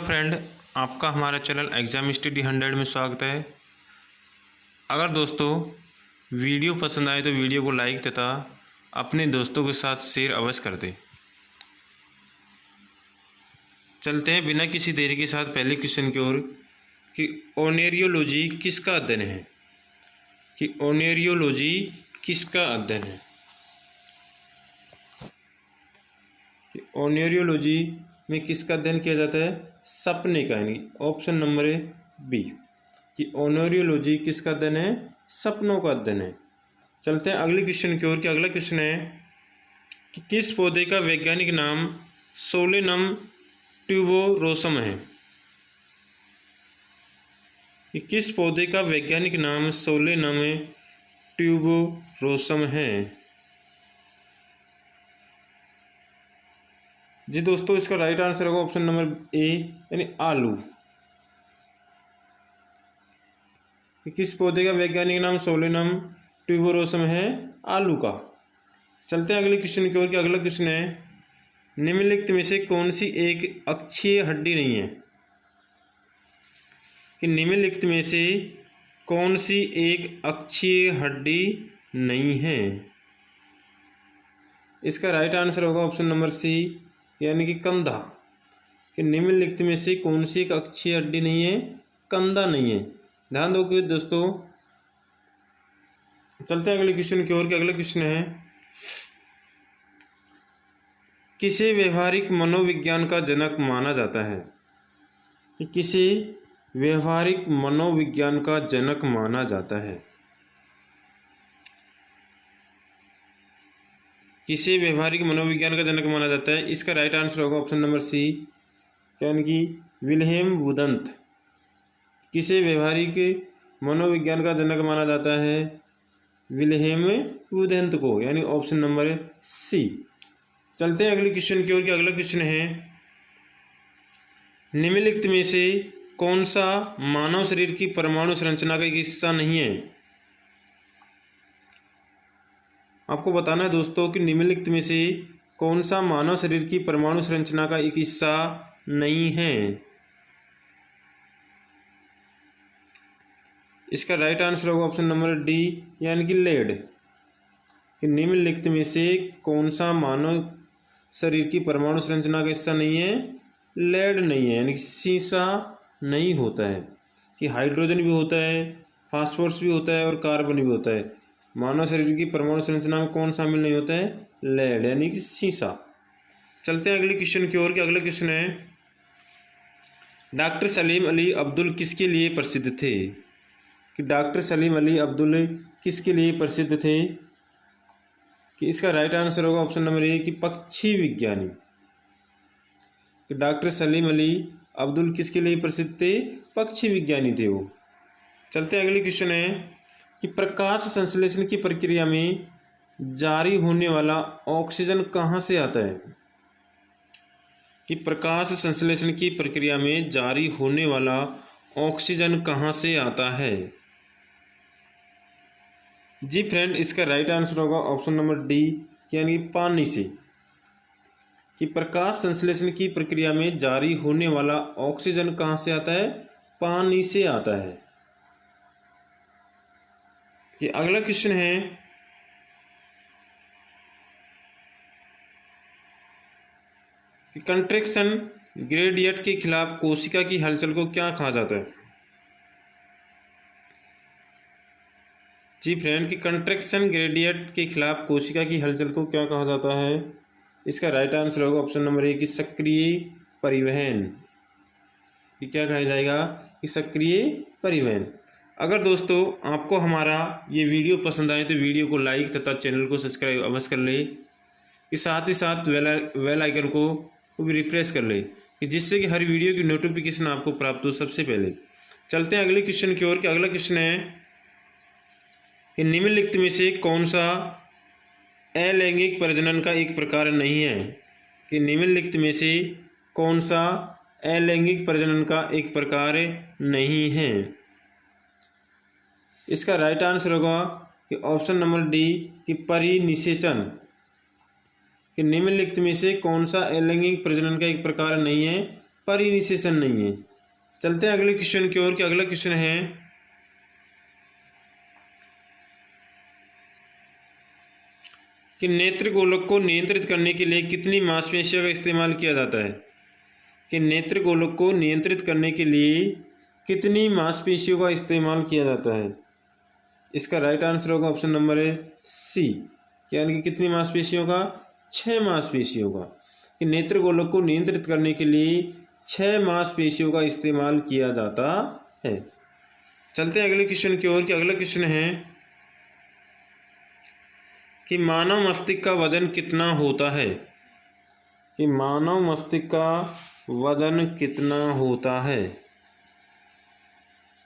Friend, आपका हमारा channel exam study 100 में स्वागत है। अगर दोस्तों वीडियो पसंद आए तो वीडियो को लाइक तथा अपने दोस्तों के साथ शेयर अवश्य कर दें। चलते हैं बिना किसी देरी के साथ पहले क्वेश्चन की ओर कि ओनेरियोलॉजी किसका अध्ययन है। कि ओनेरियोलॉजी किसका अध्ययन है। कि ओनेरियोलॉजी में किसका अध्ययन किया जाता है? सपने का, यानी ऑप्शन नंबर बी कि ओनेरियोलॉजी किसका अध्ययन है? सपनों का अध्ययन है। चलते हैं अगले क्वेश्चन की ओर। कि अगला क्वेश्चन है कि किस पौधे का वैज्ञानिक नाम सोलेनम ट्यूबरोसम है। कि किस पौधे का वैज्ञानिक नाम सोलेनम ट्यूबरोसम है। जी दोस्तों, इसका राइट आंसर होगा ऑप्शन नंबर ए यानी आलू। किस पौधे का वैज्ञानिक नाम सोलेनम ट्यूबरोसम है? आलू का। चलते हैं अगले क्वेश्चन की ओर। कि अगला क्वेश्चन है निम्नलिखित में से कौन सी एक अक्षीय हड्डी नहीं है। कि निम्नलिखित में से कौन सी एक अक्षीय हड्डी नहीं है। इसका राइट आंसर होगा ऑप्शन नंबर सी यानी कि कंधा। कि निम्नलिखित में से कौन सी एक अक्षीय हड्डी नहीं है? कंधा नहीं है। ध्यान दो कि दोस्तों, चलते हैं अगले क्वेश्चन की ओर। कि अगला क्वेश्चन है किसे व्यवहारिक मनोविज्ञान का जनक माना जाता है। कि किसे व्यवहारिक मनोविज्ञान का जनक माना जाता है। किसे व्यवहारिक मनोविज्ञान का जनक माना जाता है। इसका राइट आंसर होगा ऑप्शन नंबर सी यानी कि विल्हेम वुडंत। किसे व्यवहारिक मनोविज्ञान का जनक माना जाता है? विल्हेम वुडंत को, यानी ऑप्शन नंबर सी। चलते हैं अगले क्वेश्चन की ओर। कि अगला क्वेश्चन है निम्नलिखित में से कौन सा मानव शरीर की परमाणु संरचना का एक हिस्सा नहीं है। आपको बताना है दोस्तों कि निम्नलिखित में से कौन सा मानव शरीर की परमाणु संरचना का एक हिस्सा नहीं है। इसका राइट आंसर होगा ऑप्शन नंबर डी यानी कि लेड। कि निम्नलिखित में से कौन सा मानव शरीर की परमाणु संरचना का हिस्सा नहीं है? लेड नहीं है, यानी कि सीसा नहीं होता है। कि हाइड्रोजन भी होता है, फास्फोरस भी होता है और कार्बन भी होता है। मानव शरीर की परमाणु संरचना में कौन शामिल नहीं होता है? लेड यानी कि सीसा। चलते हैं अगले क्वेश्चन की ओर। कि अगला क्वेश्चन है डॉक्टर सलीम अली अब्दुल किसके लिए प्रसिद्ध थे। कि डॉक्टर सलीम अली अब्दुल किसके लिए प्रसिद्ध थे। कि इसका राइट आंसर होगा ऑप्शन नंबर ए कि पक्षी विज्ञानी। कि डॉक्टर सलीम अली अब्दुल किसके लिए प्रसिद्ध थे? पक्षी विज्ञानी थे वो। चलते हैं अगले क्वेश्चन है कि प्रकाश संश्लेषण की प्रक्रिया में जारी होने वाला ऑक्सीजन कहाँ से आता है। कि प्रकाश संश्लेषण की प्रक्रिया में जारी होने वाला ऑक्सीजन कहाँ से आता है। जी फ्रेंड, इसका राइट आंसर होगा ऑप्शन नंबर डी यानी पानी से। कि प्रकाश संश्लेषण की प्रक्रिया में जारी होने वाला ऑक्सीजन कहाँ से आता है? पानी से आता है। कि अगला क्वेश्चन है कि कंट्रैक्शन ग्रेडियंट के खिलाफ कोशिका की हलचल को क्या कहा जाता है। जी फ्रेंड, कि कंट्रैक्शन ग्रेडियंट के खिलाफ कोशिका की हलचल को क्या कहा जाता है। इसका राइट आंसर होगा ऑप्शन नंबर ए कि सक्रिय परिवहन। कि क्या कहा जाएगा? कि सक्रिय परिवहन। अगर दोस्तों आपको हमारा ये वीडियो पसंद आए तो वीडियो को लाइक तथा चैनल को सब्सक्राइब अवश्य कर ले। कि साथ ही साथ बेल आइकन को भी रिप्रेस कर ले कि जिससे कि हर वीडियो की नोटिफिकेशन आपको प्राप्त हो सबसे पहले। चलते हैं अगले क्वेश्चन की ओर। कि अगला क्वेश्चन है कि निम्नलिखित में से कौन सा अलैंगिक प्रजनन का एक प्रकार नहीं है। कि निम्नलिखित में से कौन सा अलैंगिक प्रजनन का एक प्रकार नहीं है। इसका राइट आंसर होगा कि ऑप्शन नंबर डी कि परिनिषेचन। कि निम्नलिखित में से कौन सा अलैंगिक प्रजनन का एक प्रकार नहीं है? पर इनिशिएशन नहीं है। चलते हैं अगले क्वेश्चन की ओर कि अगला क्वेश्चन है कि नेत्र गोलक को नियंत्रित करने के लिए कितनी मांसपेशियों का इस्तेमाल किया जाता है। कि नेत्र गोलक को नियंत्रित करने के लिए कितनी मांसपेशियों का इस्तेमाल किया जाता है। इसका राइट आंसर होगा ऑप्शन नंबर है सी, यानी कि कितनी मांसपेशियों का, 6 मांसपेशियों का। कि नेत्र गोलक को नियंत्रित करने के लिए 6 मांसपेशियों का इस्तेमाल किया जाता है। चलते हैं अगले क्वेश्चन की ओर कि अगला क्वेश्चन है कि मानव मस्तिष्क का वजन कितना होता है। कि मानव मस्तिष्क का वजन कितना होता है।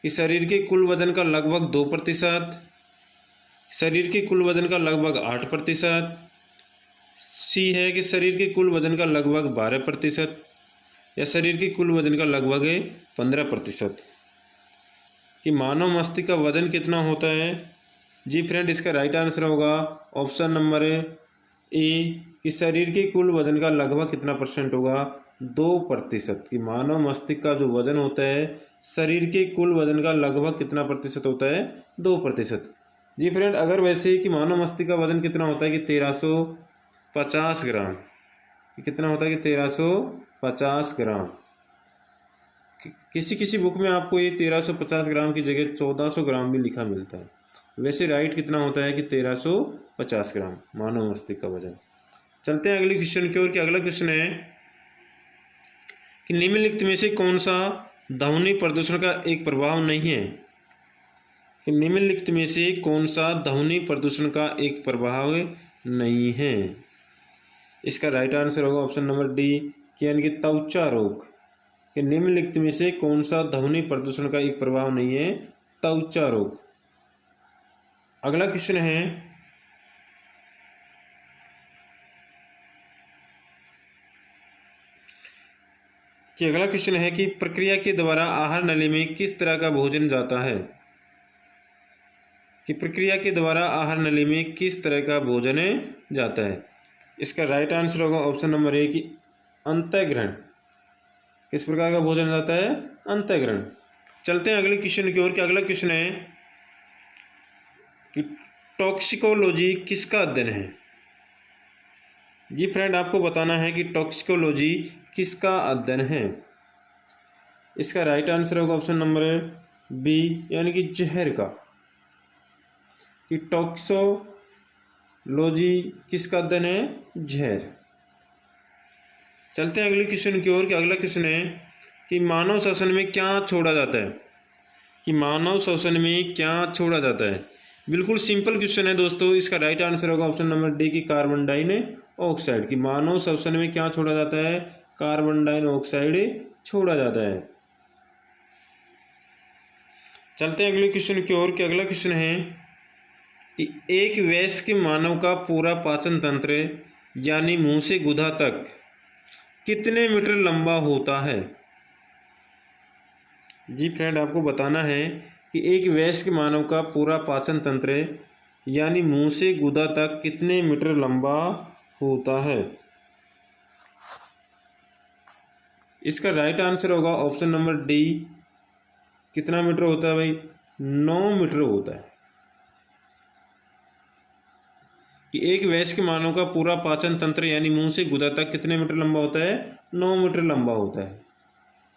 कि शरीर के कुल वजन का लगभग 2%, शरीर के कुल वजन का लगभग 8%, सी है कि शरीर के कुल वजन का लगभग 12%, या शरीर के कुल वजन का लगभग 15%। कि मानव मस्तिष्क का वजन कितना होता है। जी फ्रेंड, इसका राइट आंसर होगा ऑप्शन नंबर ए कि शरीर के कुल वजन का लगभग कितना परसेंट होगा, 2%। कि मानव मस्तिष्क का जो वजन होता है शरीर के कुल वजन का लगभग कितना प्रतिशत होता है, 2%। जी फ्रेंड, अगर वैसे ही कि मानव मस्तिष्क का वजन कितना होता है कि 1350 ग्राम, कितना होता है कि 1350 ग्राम। किसी किसी बुक में आपको ये 1350 ग्राम की जगह 1400 ग्राम भी लिखा मिलता है। वैसे राइट कितना होता है कि 1350 ग्राम मानव मस्तिष्क का वजन। चलते हैं अगले क्वेश्चन की ओर कि अगला क्वेश्चन है कि निम्नलिखित में से कौन सा ध्वनि प्रदूषण का एक प्रभाव नहीं है। कि निम्नलिखित में से कौन सा ध्वनि प्रदूषण का एक प्रभाव नहीं है। इसका राइट आंसर होगा ऑप्शन नंबर डी, यानी कि त्वचा रोग। कि निम्नलिखित में से कौन सा ध्वनि प्रदूषण का एक प्रभाव नहीं है, त्वचा रोग। अगला क्वेश्चन है कि प्रक्रिया के द्वारा आहार नली में किस तरह का भोजन जाता है। कि प्रक्रिया के द्वारा आहार नली में किस तरह का भोजन जाता है। इसका राइट आंसर होगा ऑप्शन नंबर ए कि अंतःग्रहण। किस प्रकार का भोजन जाता है, अंतःग्रहण। चलते हैं अगले क्वेश्चन की ओर कि अगला क्वेश्चन है कि टॉक्सिकोलॉजी किसका अध्ययन है। जी फ्रेंड, आपको बताना है कि टॉक्सिकोलॉजी किसका अध्ययन है। इसका राइट आंसर होगा ऑप्शन नंबर बी, यानी कि जहर का। कि टॉक्सोलॉजी किसका अध्ययन है, जहर। चलते हैं अगले क्वेश्चन की ओर कि अगला क्वेश्चन है कि मानव श्वसन में क्या छोड़ा जाता है। कि मानव श्वसन में क्या छोड़ा जाता है। बिल्कुल सिंपल क्वेश्चन है दोस्तों। इसका राइट आंसर होगा ऑप्शन नंबर डी की कार्बन डाइऑक्साइड। कि मानव श्वसन में क्या छोड़ा जाता है, कार्बन डाइऑक्साइड छोड़ा जाता है। चलते हैं अगले क्वेश्चन की ओर कि अगला क्वेश्चन है कि एक वयस्क मानव का पूरा पाचन तंत्र यानी मुंह से गुदा तक कितने मीटर लंबा होता है। जी फ्रेंड, आपको बताना है कि एक वयस्क मानव का पूरा पाचन तंत्र यानी मुंह से गुदा तक कितने मीटर लंबा होता है। इसका राइट आंसर होगा ऑप्शन नंबर डी। कितना मीटर होता है भाई, 9 मीटर होता है। कि एक वयस्क मानव का पूरा पाचन तंत्र यानी मुंह से गुदा तक कितने मीटर लंबा होता है, 9 मीटर लंबा होता है।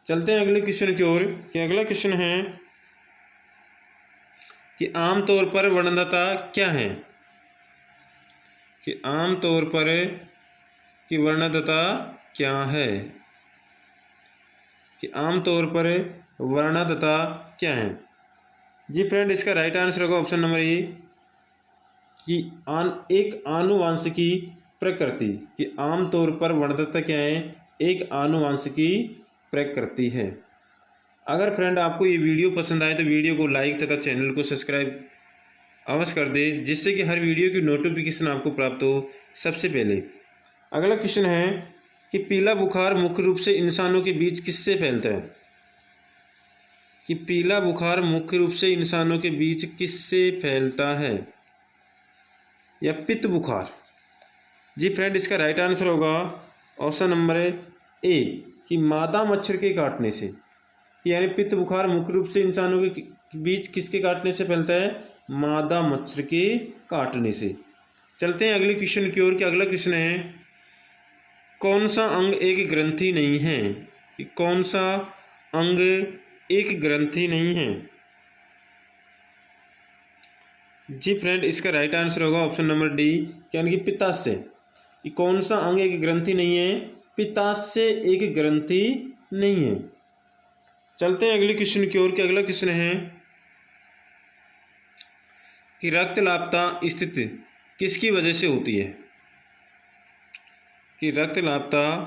चलते हैं अगले क्वेश्चन की ओर कि अगला क्वेश्चन है कि आमतौर पर वर्णदाता क्या है। कि आमतौर पर कि वर्णदाता क्या है। कि आमतौर पर वर्णदाता क्या है। जी फ्रेंड, इसका राइट आंसर होगा ऑप्शन नंबर ए कि एक आनुवांशिकी प्रकृति। कि आमतौर पर वर्णदाता क्या है, एक आनुवांशिकी प्रकृति है। अगर फ्रेंड आपको ये वीडियो पसंद आए तो वीडियो को लाइक तथा चैनल को सब्सक्राइब अवश्य कर दे, जिससे कि हर वीडियो की नोटिफिकेशन आपको प्राप्त हो सबसे पहले। अगला क्वेश्चन है कि पीला बुखार मुख्य रूप से इंसानों के बीच किससे फैलता है। कि पीला बुखार मुख्य रूप से इंसानों के बीच किससे फैलता है, या पित्त बुखार। जी फ्रेंड, इसका राइट आंसर होगा ऑप्शन नंबर ए कि मादा मच्छर के काटने से, यानी पित्त बुखार मुख्य रूप से इंसानों के बीच किसके काटने से फैलता है? मादा मच्छर के काटने से। चलते हैं अगले क्वेश्चन की ओर। कि अगला क्वेश्चन है कौन सा अंग एक ग्रंथि नहीं है? कौन सा अंग एक ग्रंथि नहीं है? जी फ्रेंड, इसका राइट आंसर होगा ऑप्शन नंबर डी, यानी कि पित्ताशय। कौन सा अंग एक ग्रंथि नहीं है? पित्ताशय एक ग्रंथि नहीं है। चलते हैं अगले क्वेश्चन की ओर। कि अगला क्वेश्चन है कि रक्तलापता स्थिति किसकी वजह से होती है? कि रक्तलापता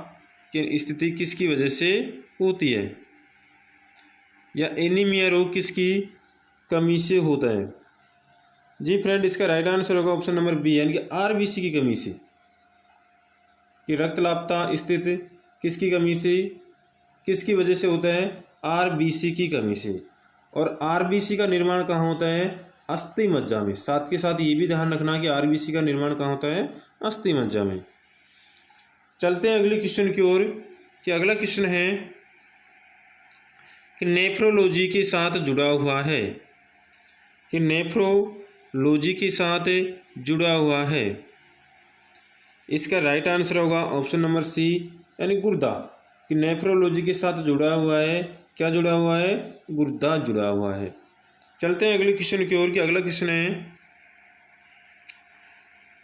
की स्थिति किसकी वजह से होती है? या एनीमिया रोग किसकी कमी से होता है? जी फ्रेंड, इसका राइट आंसर होगा ऑप्शन नंबर बी, यानी कि आरबीसी की कमी से। कि रक्तलापता स्थिति किसकी कमी से, किसकी वजह से होता है? आरबीसी की कमी से। और आरबीसी का निर्माण कहाँ होता है? अस्थि मज्जा में। साथ के साथ ये भी ध्यान रखना कि आरबीसी का निर्माण कहाँ होता है? अस्थि मज्जा में। चलते हैं अगले क्वेश्चन की ओर। कि अगला क्वेश्चन है कि नेफ्रोलॉजी के साथ जुड़ा हुआ है। कि नेफ्रोलॉजी के साथ जुड़ा हुआ है। इसका राइट आंसर होगा ऑप्शन नंबर सी, यानी गुर्दा। कि नेफ्रोलॉजी के साथ जुड़ा हुआ है। क्या जुड़ा हुआ है? गुर्दा जुड़ा हुआ है। चलते हैं अगले क्वेश्चन की ओर। कि अगला क्वेश्चन है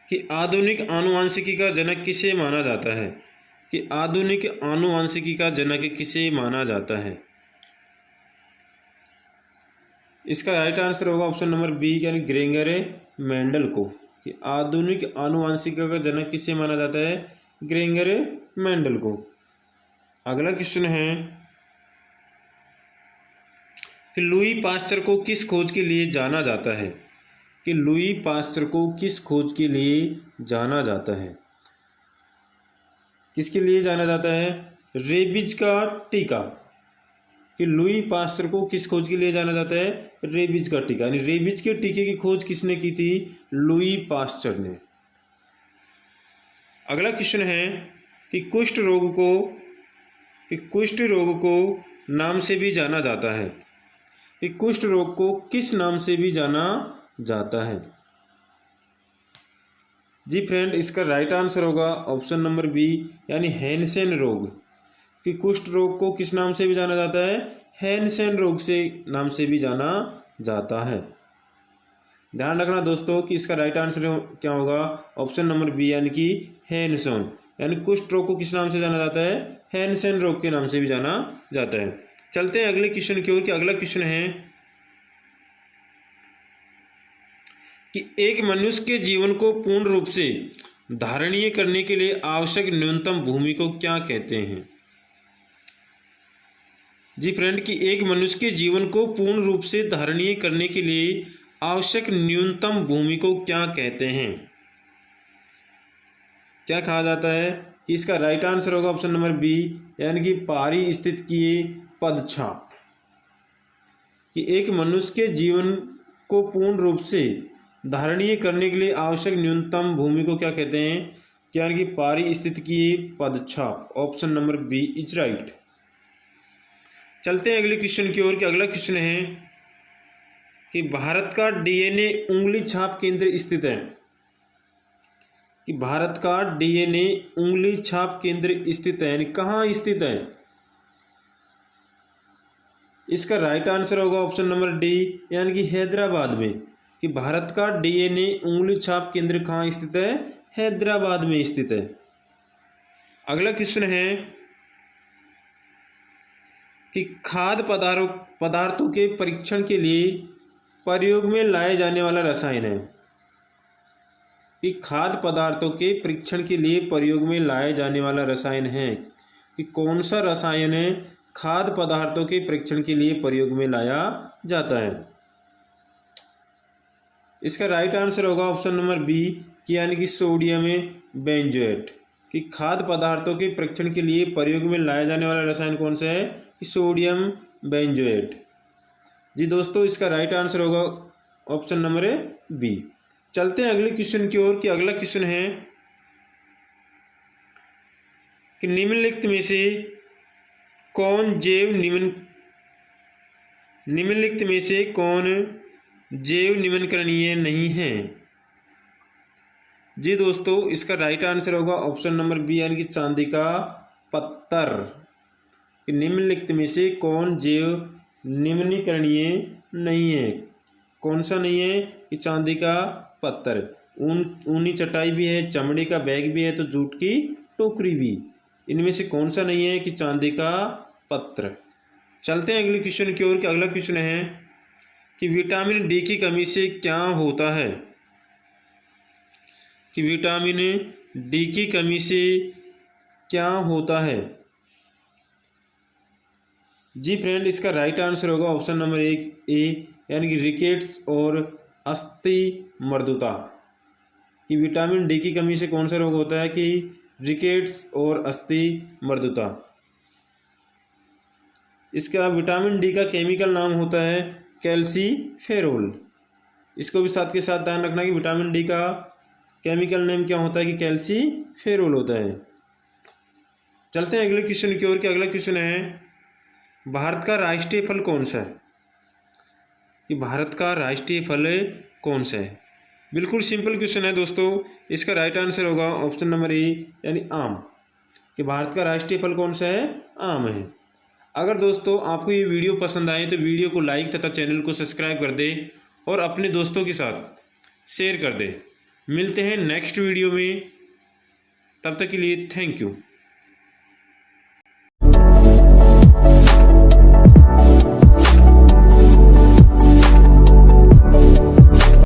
कि आधुनिक आनुवांशिकी का जनक किसे माना जाता है? कि आधुनिक आनुवांशिकी का जनक किसे माना जाता है? इसका राइट आंसर होगा ऑप्शन नंबर बी, यानी ग्रेंगर मेंडल को। कि आधुनिक आनुवांशिकी का जनक किसे माना जाता है? ग्रेंगर मेंडल को। अगला क्वेश्चन है कि लुई पास्चर को किस खोज के लिए जाना जाता है? कि लुई पास्चर को किस खोज के लिए जाना जाता है? किसके लिए जाना जाता है? रेबीज का टीका। कि लुई पास्चर को किस खोज के लिए जाना जाता है? रेबीज का टीका। यानी रेबीज के टीके की खोज किसने की थी? लुई पास्चर ने। अगला क्वेश्चन है कि कुष्ठ रोग को नाम से भी जाना जाता है। कि कुष्ठ रोग को किस नाम से भी जाना जाता है? जी फ्रेंड, इसका राइट आंसर होगा ऑप्शन नंबर बी, यानी हैंसेन रोग। कि कुष्ठ रोग को किस नाम से भी जाना जाता है? हैंसेन रोग से नाम से भी जाना जाता है। ध्यान रखना दोस्तों कि इसका राइट आंसर क्या होगा? ऑप्शन नंबर बी, यानी कि हैंसेन। यानी कुष्ठ रोग को किस नाम से जाना जाता है? हैंसेन रोग के नाम से भी जाना जाता है। चलते हैं अगले क्वेश्चन की ओर। कि अगला क्वेश्चन है कि एक मनुष्य के जीवन को पूर्ण रूप से धारणीय करने के लिए आवश्यक न्यूनतम भूमि को क्या कहते हैं? जी फ्रेंड, कि एक मनुष्य के जीवन को पूर्ण रूप से धारणीय करने के लिए आवश्यक न्यूनतम भूमि को क्या कहते हैं? क्या कहा जाता है? कि इसका राइट आंसर होगा ऑप्शन नंबर बी, यानी कि पारिस्थितिकीय पदछाप। कि एक मनुष्य के जीवन को पूर्ण रूप से धारणीय करने के लिए आवश्यक न्यूनतम भूमि को क्या कहते हैं? यानी कि पारिस्थितिकीय पदछाप। Option number B is right. चलते हैं अगले क्वेश्चन की ओर। कि अगला क्वेश्चन है कि भारत का डीएनए उंगली छाप केंद्र स्थित है। कि भारत का डीएनए उंगली छाप केंद्र स्थित है, यानी कहाँ स्थित है? इसका राइट आंसर होगा ऑप्शन नंबर डी, यानी कि हैदराबाद में। कि भारत का डीएनए उंगली छाप केंद्र कहाँ स्थित है? हैदराबाद में स्थित है। अगला क्वेश्चन है कि खाद्य पदार्थों के परीक्षण के लिए प्रयोग में लाए जाने वाला रसायन है। कि खाद्य पदार्थों के परीक्षण के लिए प्रयोग में लाए जाने वाला रसायन है। कि कौन सा रसायन है खाद्य पदार्थों के परीक्षण के लिए प्रयोग में लाया जाता है? इसका राइट आंसर होगा ऑप्शन नंबर बी, यानी कि सोडियम बेंजोएट। कि खाद्य पदार्थों के परीक्षण के लिए प्रयोग में लाया जाने वाला रसायन कौन सा है? कि सोडियम बेंजोएट। जी दोस्तों, इसका राइट आंसर होगा ऑप्शन नंबर बी। चलते हैं अगले क्वेश्चन की ओर। कि अगला क्वेश्चन है कि निम्नलिखित में से कौन निम्नलिखित में से कौन जैव निम्नकरणीय नहीं है? जी दोस्तों, इसका राइट आंसर होगा ऑप्शन नंबर बी यानी कि चांदी का पत्थर। निम्नलिखित में से कौन जैव निम्नीकरणीय नहीं है? कौन सा नहीं है? कि चांदी का पत्थर। ऊनी चटाई भी है, चमड़े का बैग भी है, तो जूट की टोकरी भी। इनमें से कौन सा नहीं है? कि चांदी का पत्थर। चलते हैं अगले क्वेश्चन की ओर। अगला क्वेश्चन है कि विटामिन डी की कमी से क्या होता है? कि विटामिन डी की कमी से क्या होता है? जी फ्रेंड, इसका राइट आंसर होगा ऑप्शन नंबर ए यानी कि रिकेट्स और अस्थि मर्दुता। कि विटामिन डी की कमी से कौन सा रोग होता है? कि रिकेट्स और अस्थि मर्दुता। इसका विटामिन डी का केमिकल नाम होता है कैल्सीफेरोल। इसको भी साथ के साथ ध्यान रखना कि विटामिन डी का केमिकल नेम क्या होता है? कि कैल्सीफेरोल होता है। चलते हैं अगले क्वेश्चन की ओर। अगला क्वेश्चन है भारत का राष्ट्रीय फल कौन सा है? कि भारत का राष्ट्रीय फल कौन सा है? बिल्कुल सिंपल क्वेश्चन है दोस्तों। इसका राइट आंसर होगा ऑप्शन नंबर ए यानी आम। कि भारत का राष्ट्रीय फल कौन सा है? आम है। अगर दोस्तों आपको ये वीडियो पसंद आए तो वीडियो को लाइक तथा चैनल को सब्सक्राइब कर दे और अपने दोस्तों के साथ शेयर कर दे। मिलते हैं नेक्स्ट वीडियो में, तब तक के लिए थैंक यू।